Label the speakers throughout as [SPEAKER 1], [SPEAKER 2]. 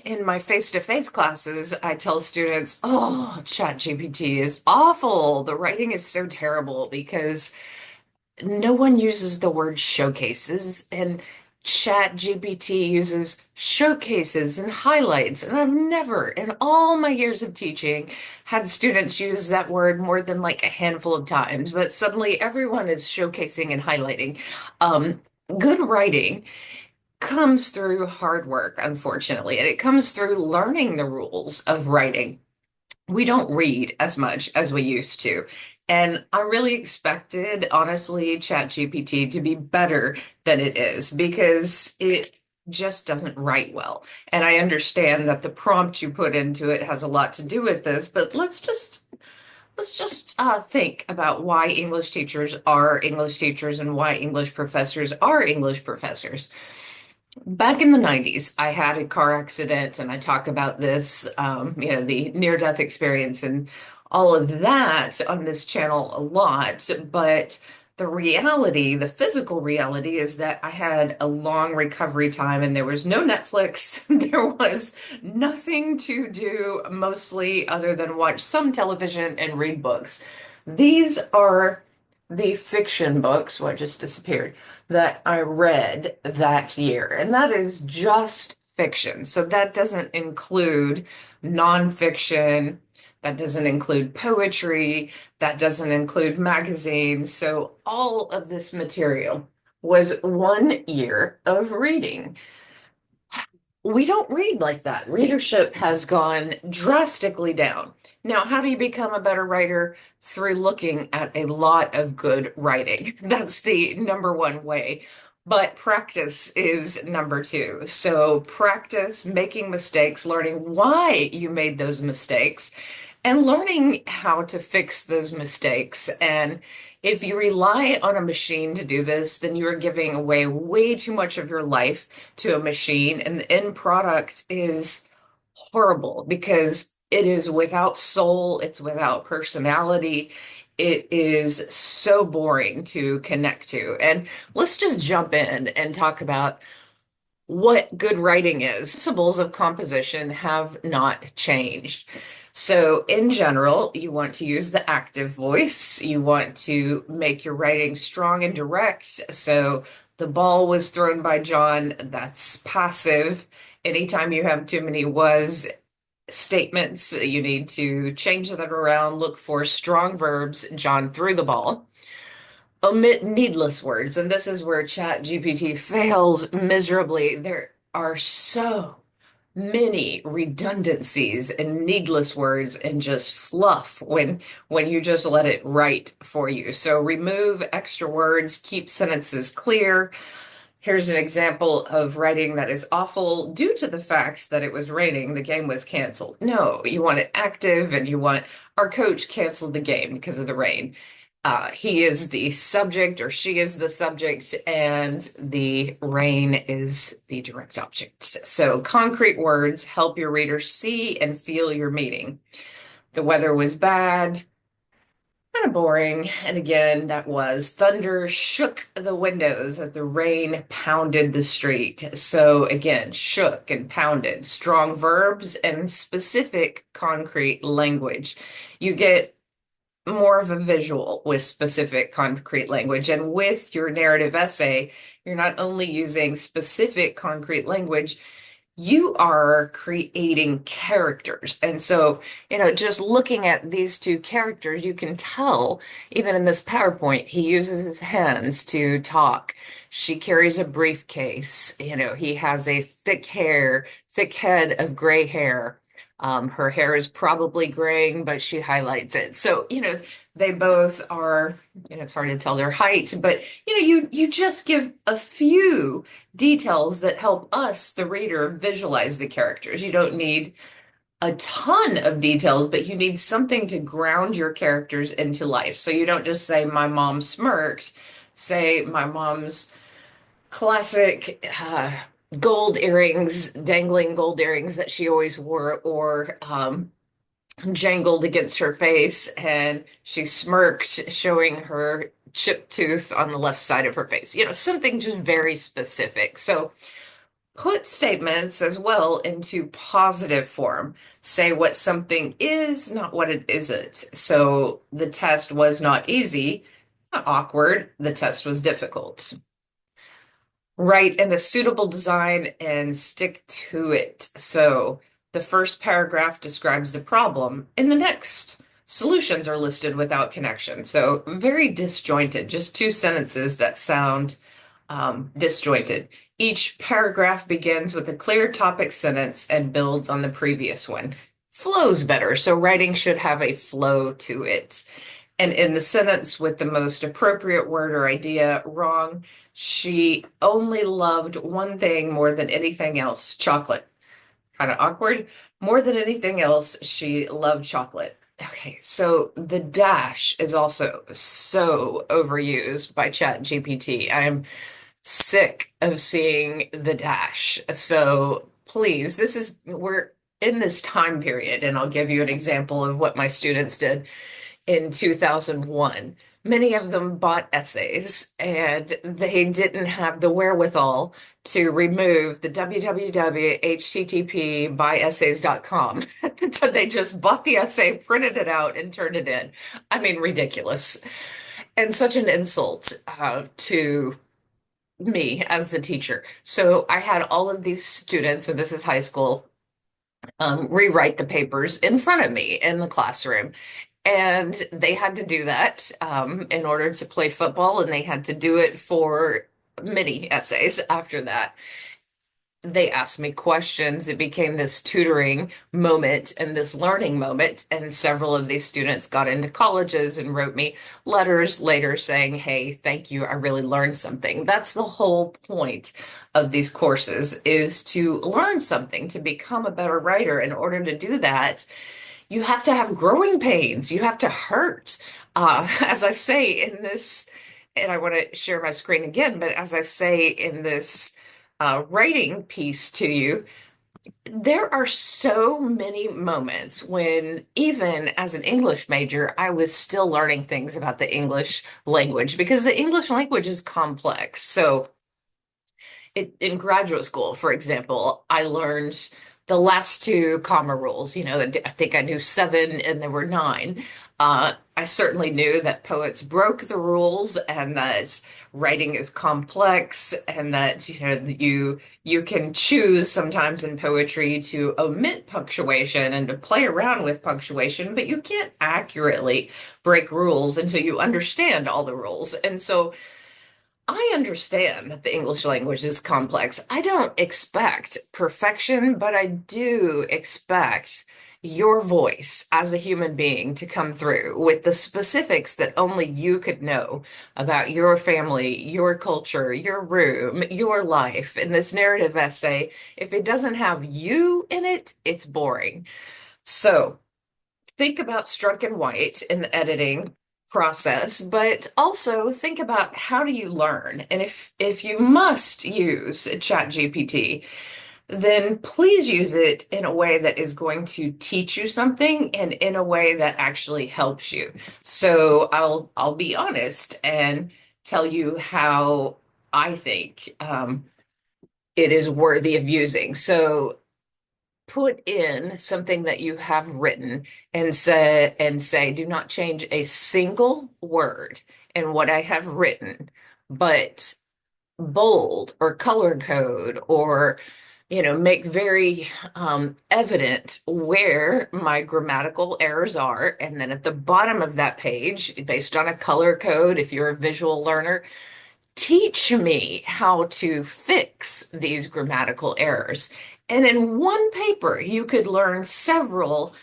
[SPEAKER 1] in my face-to-face classes, I tell students, oh, ChatGPT is awful. The writing is so terrible because no one uses the word showcases, and ChatGPT uses showcases and highlights. And I've never, in all my years of teaching, had students use that word more than like a handful of times. But suddenly everyone is showcasing and highlighting. Um, Good writing comes through hard work, unfortunately, and it comes through learning the rules of writing. We don't read as much as we used to. And I really expected, honestly, ChatGPT to be better than it is because it just doesn't write well. And I understand that the prompt you put into it has a lot to do with this, but let's just think about why English teachers are English teachers and why English professors are English professors. Back in the 90s, I had a car accident, and I talk about this, the near-death experience and all of that on this channel a lot. But the reality, the physical reality, is that I had a long recovery time, and there was no Netflix. There was nothing to do mostly other than watch some television and read books. These are the fiction books, what just disappeared, that I read that year. And that is just fiction. So that doesn't include nonfiction, that doesn't include poetry, that doesn't include magazines. So all of this material was 1 year of reading. We don't read like that. Readership has gone drastically down. Now, how do you become a better writer? Through looking at a lot of good writing. That's the number one way. But practice is number two. So practice making mistakes, learning why you made those mistakes, and learning how to fix those mistakes. And if you rely on a machine to do this, then you are giving away way too much of your life to a machine. And the end product is horrible because it is without soul, it's without personality. It is so boring to connect to. And let's just jump in and talk about what good writing is. Principles of composition have not changed. So, in general, you want to use the active voice. You want to make your writing strong and direct. So, the ball was thrown by John, that's passive. Anytime you have too many was statements, you need to change that around. Look for strong verbs. John threw the ball. Omit needless words. And this is where ChatGPT fails miserably. There are so many redundancies and needless words and just fluff when you just let it write for you. So remove extra words, keep sentences clear. Here's an example of writing that is awful due to the fact that it was raining. The game was canceled. No, you want it active, and you want our coach canceled the game because of the rain. He is the subject, or she is the subject, and the rain is the direct object. So concrete words help your reader see and feel your meaning. The weather was bad, kind of boring. And again, that was thunder shook the windows as the rain pounded the street. So again, shook and pounded, strong verbs and specific concrete language. You get more of a visual with specific concrete language. And with your narrative essay, you're not only using specific concrete language, you are creating characters. And so, just looking at these two characters, you can tell, even in this PowerPoint, he uses his hands to talk. She carries a briefcase. He has a thick head of gray hair. Her hair is probably graying, but she highlights it. So, they both are, it's hard to tell their height, but, you just give a few details that help us, the reader, visualize the characters. You don't need a ton of details, but you need something to ground your characters into life. So you don't just say, my mom smirked, say, my mom's classic gold earrings, dangling gold earrings that she always wore, or jangled against her face, and she smirked, showing her chipped tooth on the left side of her face. Something just very specific. So Put statements as well into positive form. Say what something is, not what it isn't. So the test was not easy, not awkward. The test was difficult. Write in a suitable design and stick to it. So the first paragraph describes the problem, and the next solutions are listed without connection. So very disjointed, just two sentences that sound disjointed. Each paragraph begins with a clear topic sentence and builds on the previous one. Flows better, so writing should have a flow to it. And in the sentence with the most appropriate word or idea, wrong, she only loved one thing more than anything else, chocolate. Kind of awkward. More than anything else, she loved chocolate. Okay, so the dash is also so overused by ChatGPT. I am sick of seeing the dash. So please, we're in this time period, and I'll give you an example of what my students did in 2001. Many of them bought essays and they didn't have the wherewithal to remove the www.http byessays.com. So they just bought the essay, printed it out, and turned it in. I mean, ridiculous. And such an insult to me as the teacher. So I had all of these students, and this is high school, rewrite the papers in front of me in the classroom. And they had to do that in order to play football, and they had to do it for mini essays after that. They asked me questions. It became this tutoring moment and this learning moment. And several of these students got into colleges and wrote me letters later saying, "Hey, thank you. I really learned something." That's the whole point of these courses is to learn something, to become a better writer. In order to do that, you have to have growing pains. You have to hurt. As I say in this, and I want to share my screen again, but as I say in this writing piece to you, there are so many moments when, even as an English major, I was still learning things about the English language because the English language is complex. So, in graduate school, for example, I learned the last two comma rules. I think I knew seven and there were nine. I certainly knew that poets broke the rules and that writing is complex and that you can choose sometimes in poetry to omit punctuation and to play around with punctuation, but you can't accurately break rules until you understand all the rules. And so I understand that the English language is complex. I don't expect perfection, but I do expect your voice as a human being to come through with the specifics that only you could know about your family, your culture, your room, your life. In this narrative essay, if it doesn't have you in it, it's boring. So, think about Strunk and White in the editing process, but also think about how do you learn? And if you must use ChatGPT, then please use it in a way that is going to teach you something and in a way that actually helps you. So I'll be honest and tell you how I think it is worthy of using. So put in something that you have written and say, do not change a single word in what I have written, but bold or color code or make very evident where my grammatical errors are. And then at the bottom of that page, based on a color code, if you're a visual learner, teach me how to fix these grammatical errors. And in one paper, you could learn several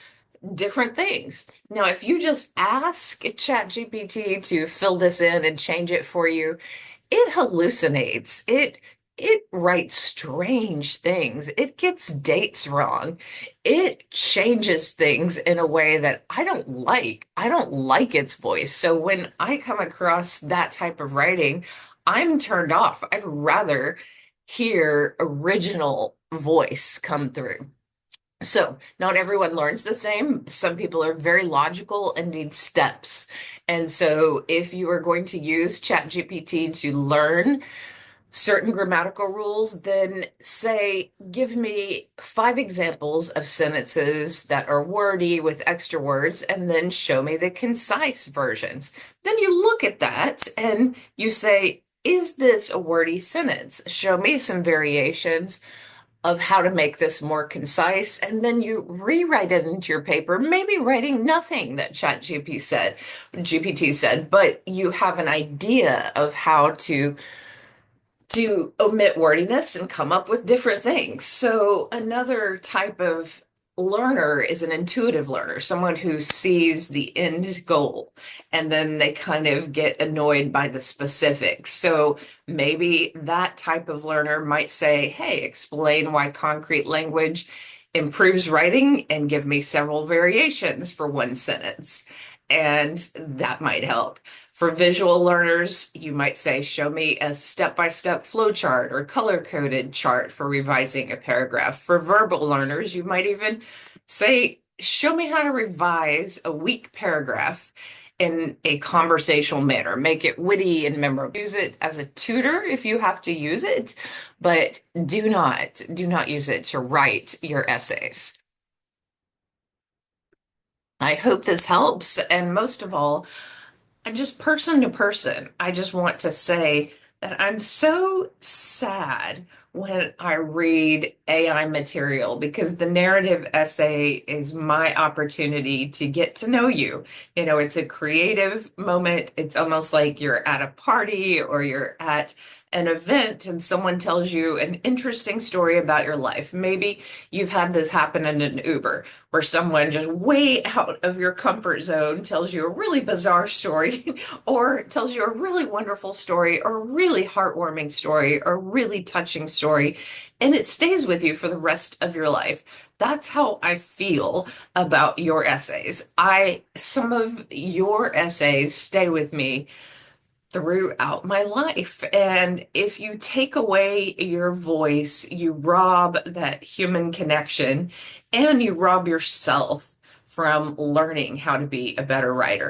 [SPEAKER 1] different things. Now, if you just ask ChatGPT to fill this in and change it for you, it hallucinates. It writes strange things. It gets dates wrong. It changes things in a way that I don't like. I don't like its voice. So when I come across that type of writing, I'm turned off. I'd rather hear original voice come through. So, not everyone learns the same. Some people are very logical and need steps. And so, if you are going to use ChatGPT to learn, certain grammatical rules, then say, give me 5 examples of sentences that are wordy with extra words, and then show me the concise versions. Then you look at that and you say, is this a wordy sentence? Show me some variations of how to make this more concise, and then you rewrite it into your paper, maybe writing nothing that GPT said, but you have an idea of how to omit wordiness and come up with different things. So another type of learner is an intuitive learner, someone who sees the end goal and then they kind of get annoyed by the specifics. So maybe that type of learner might say, hey, explain why concrete language improves writing and give me several variations for one sentence. And that might help. For visual learners, you might say, show me a step-by-step flowchart or color-coded chart for revising a paragraph. For verbal learners, you might even say, show me how to revise a weak paragraph in a conversational manner. Make it witty and memorable. Use it as a tutor if you have to use it, but do not use it to write your essays. I hope this helps. And most of all, and just person to person, I just want to say that I'm so sad when I read AI material because the narrative essay is my opportunity to get to know you. You know, it's a creative moment. It's almost like you're at a party or you're at an event and someone tells you an interesting story about your life. Maybe you've had this happen in an Uber where someone just way out of your comfort zone tells you a really bizarre story or tells you a really wonderful story or a really heartwarming story or a really touching story, and it stays with you for the rest of your life. That's how I feel about your essays. Some of your essays stay with me throughout my life. And if you take away your voice, you rob that human connection and you rob yourself from learning how to be a better writer.